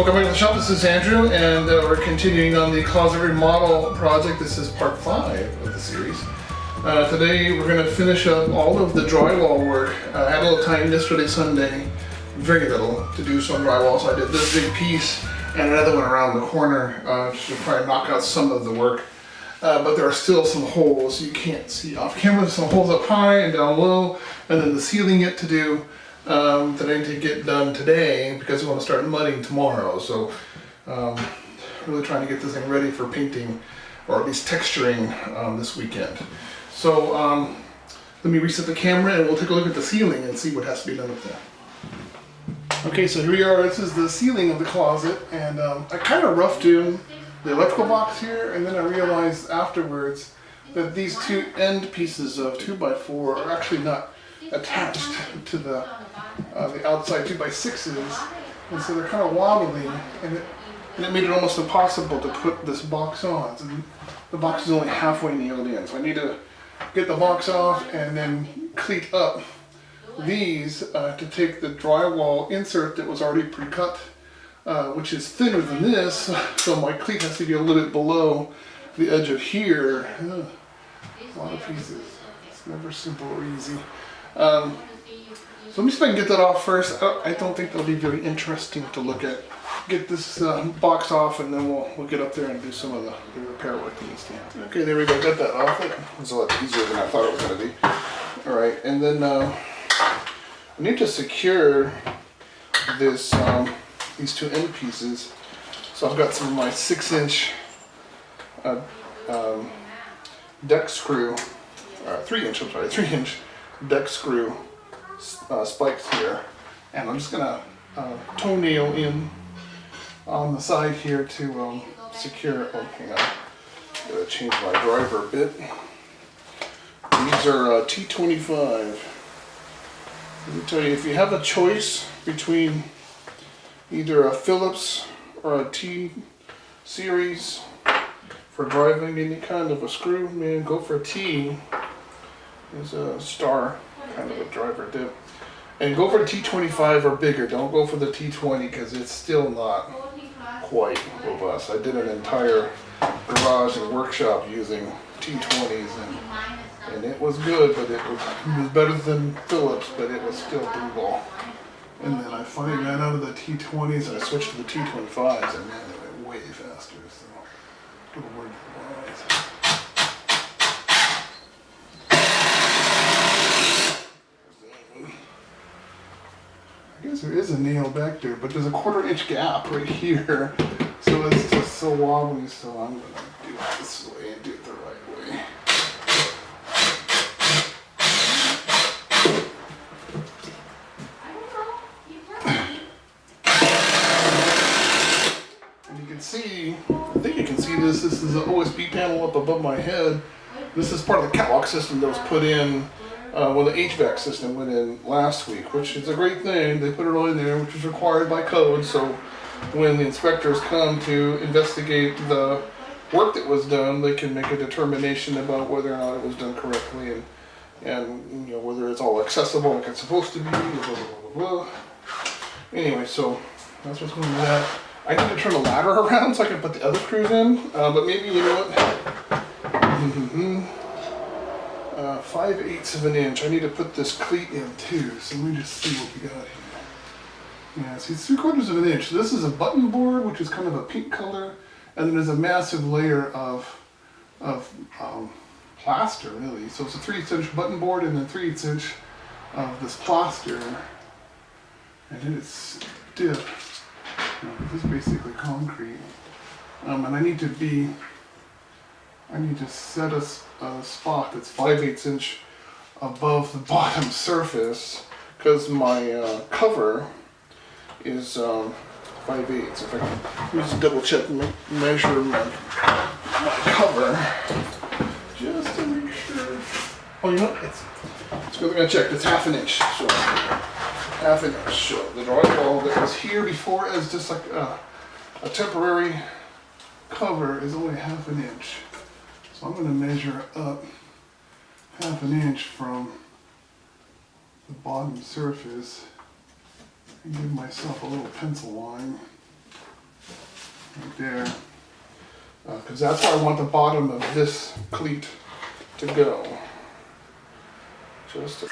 welcome back to the shop. This is Andrew, and we're continuing on the closet remodel project. This is part 5 of the series. Today we're going to finish up all of the drywall work. I had a little time yesterday, Sunday, very little, to do some drywall, so I did this big piece and another one around the corner to try and knock out some of the work. But there are still some holes you can't see off camera. Some holes up high and down low, and then the ceiling yet to do. That I need to get done today because we want to start mudding tomorrow. So really trying to get this thing ready for painting, or at least texturing this weekend. So let me reset the camera and we'll take a look at the ceiling and see what has to be done up there. Okay, so here we are. This is the ceiling of the closet, and I kind of roughed in the electrical box here, and then I realized afterwards that these two end pieces of 2x4 are actually not attached to the outside 2x6s, and so they're kind of wobbly, and it made it almost impossible to put this box on. So the box is only halfway nailed in, so I need to get the box off and then cleat up these to take the drywall insert that was already pre-cut, which is thinner than this, so my cleat has to be a little bit below the edge of here. A lot of pieces. It's never simple or easy. So let me see if I can get that off first. I don't think that'll be very interesting to look at. Get this box off, and then we'll get up there and do some of the repair work that needs to happen. Okay, there we go. Got that off. It was a lot easier than I thought it was going to be. All right, and then I need to secure this these two end pieces. So I've got some of my 6-inch deck screw, 3-inch. I'm sorry, 3-inch. Deck screw spikes here, and I'm just gonna toenail in on the side here to secure. Oh, hang on, gotta change my driver a bit. These are T25. Let me tell you, if you have a choice between either a Phillips or a T series for driving any kind of a screw, man, go for a T. Is a star, kind of a driver dip. And go for the T25 or bigger. Don't go for the T20 because it's still not quite robust. I did an entire garage and workshop using T20s, and it was good, but it was better than Phillips, but it was still brutal. And then I finally ran out of the T20s and I switched to the T25s, and man, it went way faster. So a little worried for the I guess there is a nail back there, but there's a 1/4-inch gap right here, so it's just so wobbly. So I'm going to do it this way and do it the right way. And you can see, I think you can see this. This is an OSB panel up above my head. This is part of the catwalk system that was put in when the HVAC system went in last week, which is a great thing. They put it all in there, which is required by code, so when the inspectors come to investigate the work that was done, they can make a determination about whether or not it was done correctly, and you know, whether it's all accessible like it's supposed to be, blah, blah, blah, blah, blah. Anyway, so that's what's going on with that. I need to turn the ladder around so I can put the other screws in, but maybe, you know what? 5/8 of an inch. I need to put this cleat in too, so let me just see what we got here. Yeah, see, it's 3/4 of an inch. This is a button board, which is kind of a pink color, and then there's a massive layer of plaster, really. So it's a 3/8 button board, and then 3/8 of this plaster, and then it's stiff. This is basically concrete, and I need to set a spot that's 5/8 inch above the bottom surface, because my cover is 5/8. If I can just double check and measure my cover just to make sure. Oh, you know, it's good. I'm gonna check. It's 1/2 inch. So 1/2 inch. So the drywall that was here before as just like a temporary cover is only 1/2 inch. So I'm going to measure up 1/2 inch from the bottom surface and give myself a little pencil line. right there, because that's where I want the bottom of this cleat to go. Just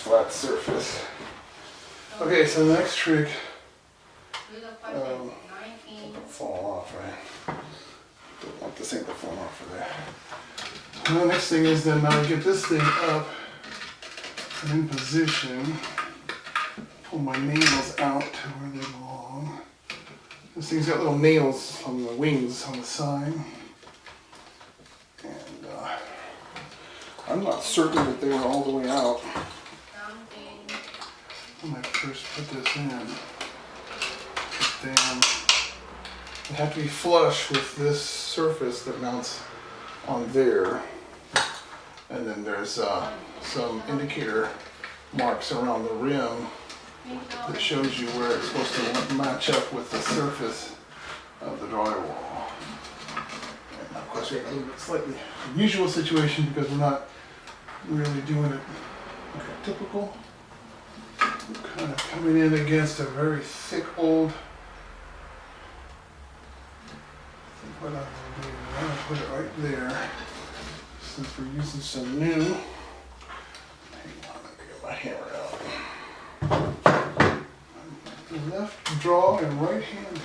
flat surface. Okay, so the next trick, fall off, right? Don't want this thing to fall off of there. And the next thing is then now get this thing up and in position. Pull my nails out to where they belong. This thing's got little nails on the wings on the side. And I'm not certain that they were all the way out when I first put this in. They have to be flush with this surface that mounts on there. And then there's some indicator marks around the rim that shows you where it's supposed to match up with the surface of the drywall. And of course we have a little bit slightly unusual situation because we're not really doing it like a typical. We're kind of coming in against a very thick old. I think what I'm going to do is I'm going to put it right there since we're using some new. Hang on, let me get my hammer out. I'm left draw and right handed.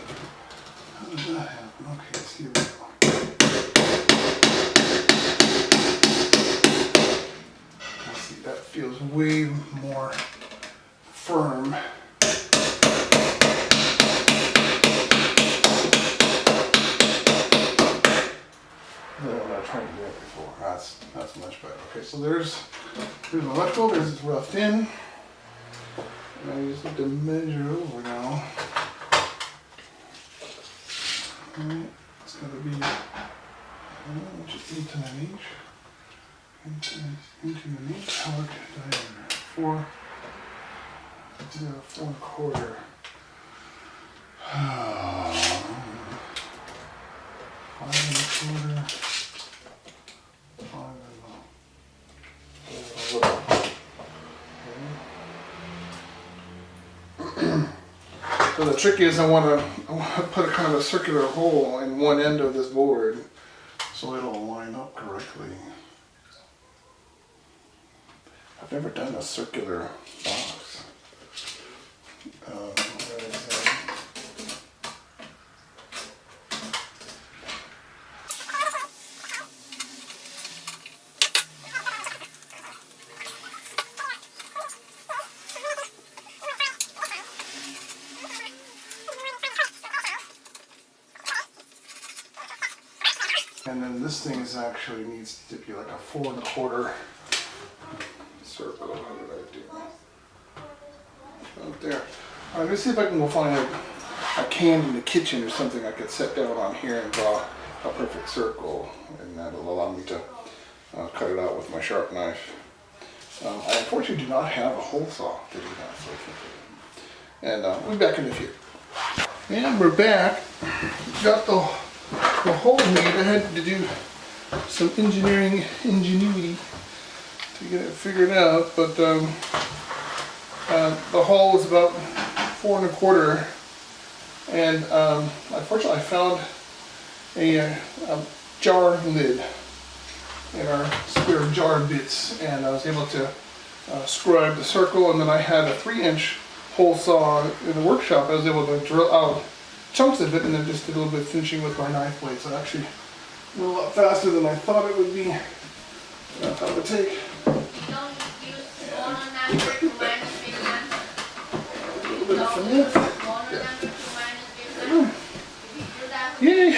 How does that happen? Okay, let's see. Let's see, that feels way more firm. Than what I tried to do it before. That's much better. Okay, so there's my electrical, there's it's roughed in. And I just have to measure over now. Alright, it's going to be just 1 inch. 1 inch. How much diameter? 4 1/4. 5 1/4. 5 and a little. So the trick is I want to put a kind of a circular hole in one end of this board so it'll line up correctly. I've never done a circular box. And then this thing is actually needs to be like a 4 1/4 circle. What did I do? Out there. All right, let me see if I can go find a can in the kitchen or something I could set down on here and draw a perfect circle, and that'll allow me to cut it out with my sharp knife. I unfortunately do not have a hole saw to do that, so I can't do it. And we'll be back in a few. And we're back. Got the hole made. I had to do some ingenuity to get it figured out, but the hole is about 4 1/4, and unfortunately I found a jar lid in our spare jar bits, and I was able to scribe the circle, and then I had a 3-inch hole saw in the workshop. I was able to drill out chunks of it and then just did a little bit of finishing with my knife blade, so it actually went a lot faster than I thought it would be. That would take. You don't use smaller number to minus big number. A little bit of finesse. Smaller number to minus big number. If you do that, Yay! it'll be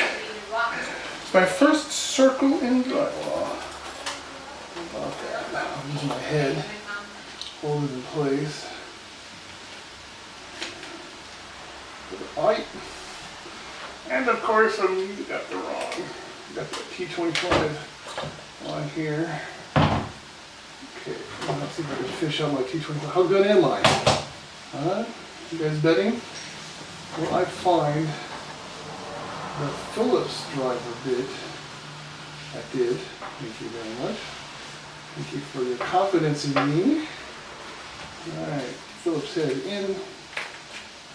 rock. It's my first circle in drywall. Okay, I'll use my head, hold it in place. Put it light. And of course, got the wrong. Got the T25 on here. Okay, let's see if I can fish out my T25. How good am I? Huh? You guys betting? Will I find the Phillips driver bit? I did. Thank you very much. Thank you for your confidence in me. Alright, Phillips head in.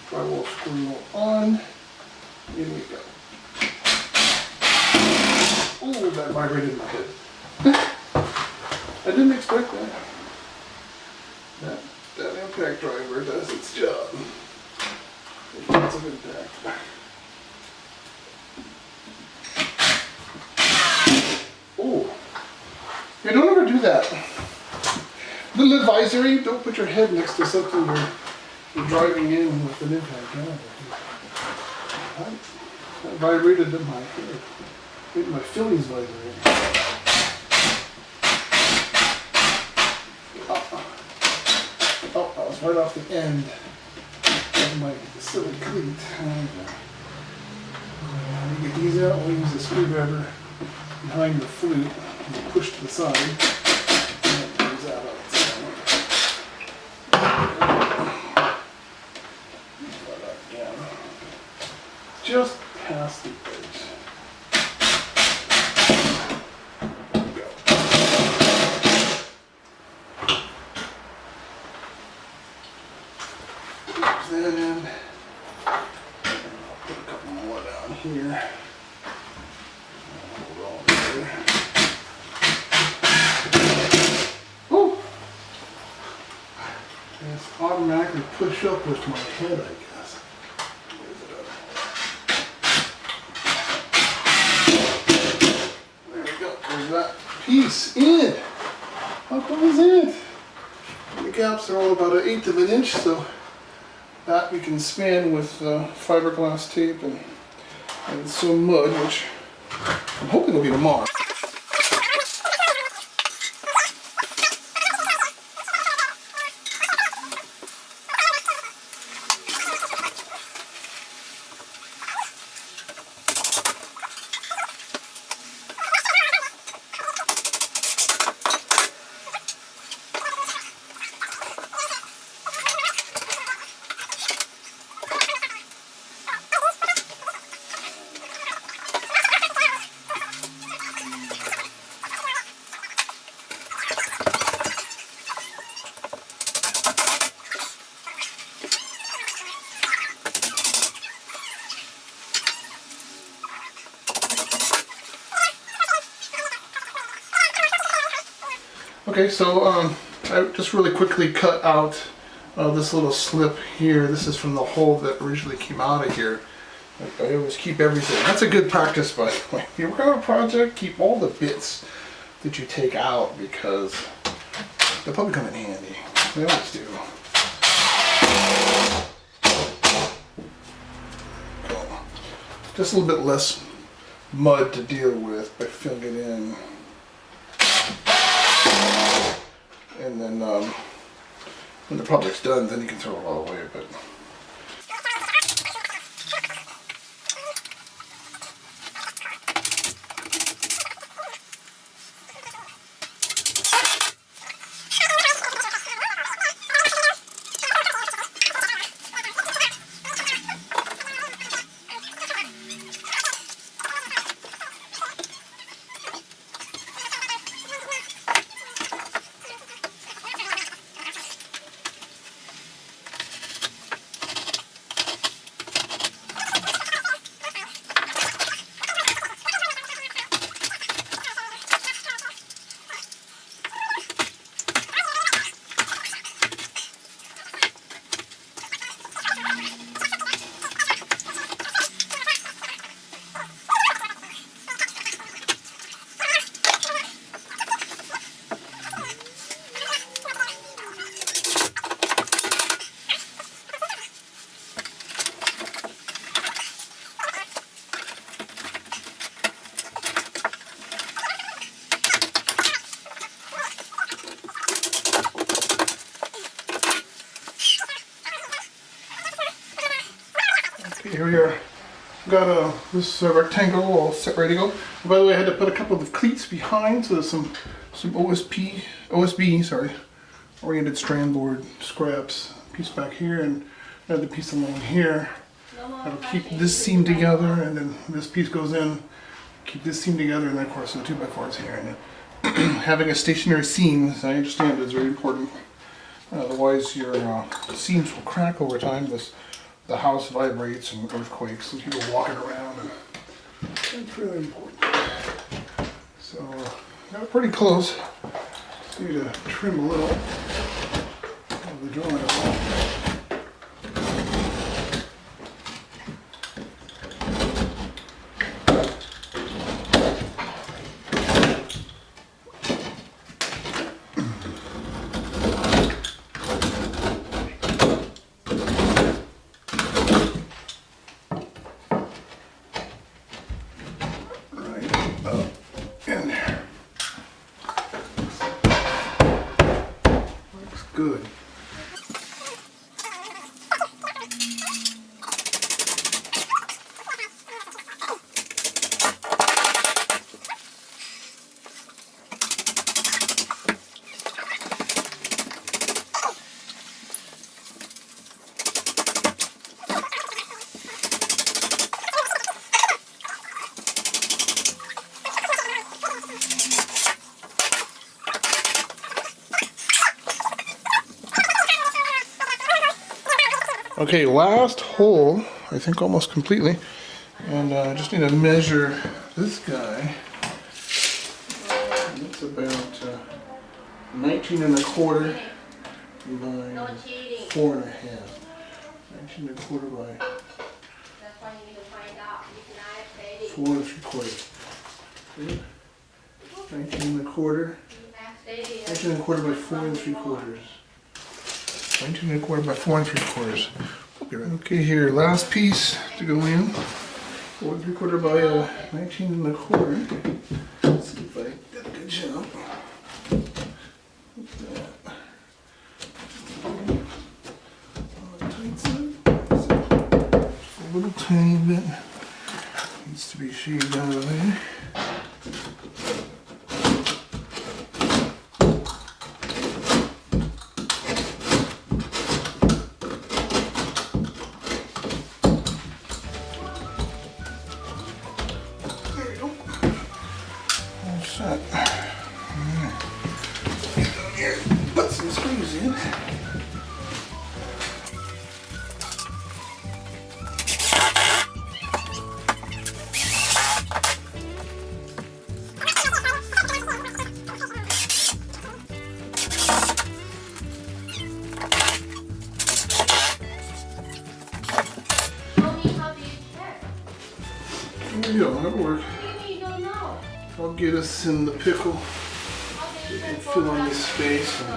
Drywall screw on. In we go. Oh, that vibrated in my head. I didn't expect that. That impact driver does its job. Lots of impact. Oh, yeah, don't ever do that. Little advisory: don't put your head next to something you're driving in with an impact driver. That vibrated in my head. Made my Phillies vibrate. Oh, I was right off the end of my silly cleat. You get these out, we'll use the screwdriver behind the flute and push to the side. And it comes out on its own. Put that down. Just past the edge. There we go. Push that in. I'll put a couple more down here. Hold on there. Oh! And it's automatically push up with my head, I guess. There we go. There's that piece in. How cool is it? The gaps are all about 1/8 of an inch, so that we can span with fiberglass tape and some mud, which I'm hoping will be tomorrow. Okay, so I just really quickly cut out this little slip here. This is from the hole that originally came out of here. I always keep everything. That's a good practice, by the way. If you work on a project, keep all the bits that you take out because they'll probably come in handy. They always do. Just a little bit less mud to deal with by filling it in. And then when the project's done, then you can throw it all away. But here we are. Got this rectangle all set ready to go. And by the way, I had to put a couple of cleats behind, so there's some OSB, sorry, oriented strand board scraps. Piece back here and another piece along here. That'll keep this seam together, and then this piece goes in, keep this seam together, and then of course the 2x4s here. And then having a stationary seam, as I understand, is very important. Otherwise, your seams will crack over time. The house vibrates and earthquakes and people walking around, and it's really important. So got it pretty close. Just need to trim a little of the drywall. Good. Okay, last hole, I think almost completely, and I just need to measure this guy. It's about 19 and a quarter by 4.5. 19 and a quarter by 4 3/4. 19 and a quarter. 19 and a quarter by 4 3/4. 19 and a quarter by 4 3/4. Okay, here, last piece to go in. 4 3/4 by 19 and a quarter. Let's see if I did a good job. Look at that. On the tight side. Just a little tiny bit. Needs to be shaved out of there. Put some screws in. There you go, that'll work. Maybe you don't know. I'll get us in the pickle. Okay, you can Fill fold in it this up. space and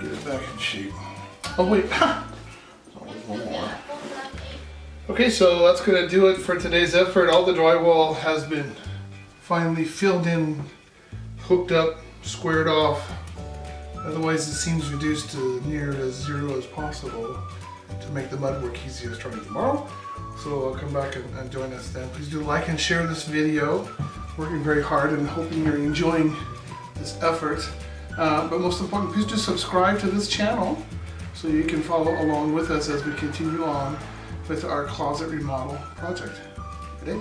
get it back in shape. Oh wait, there's always one more. Yeah, fold it up, eh? Okay, so that's gonna do it for today's effort. All the drywall has been finally filled in, hooked up, squared off. Otherwise it seems reduced to near as zero as possible to make the mud work easier starting tomorrow. So I'll come back and join us then. Please do like and share this video. Working very hard and hoping you're enjoying this effort. But most important, please do subscribe to this channel so you can follow along with us as we continue on with our closet remodel project. Ready?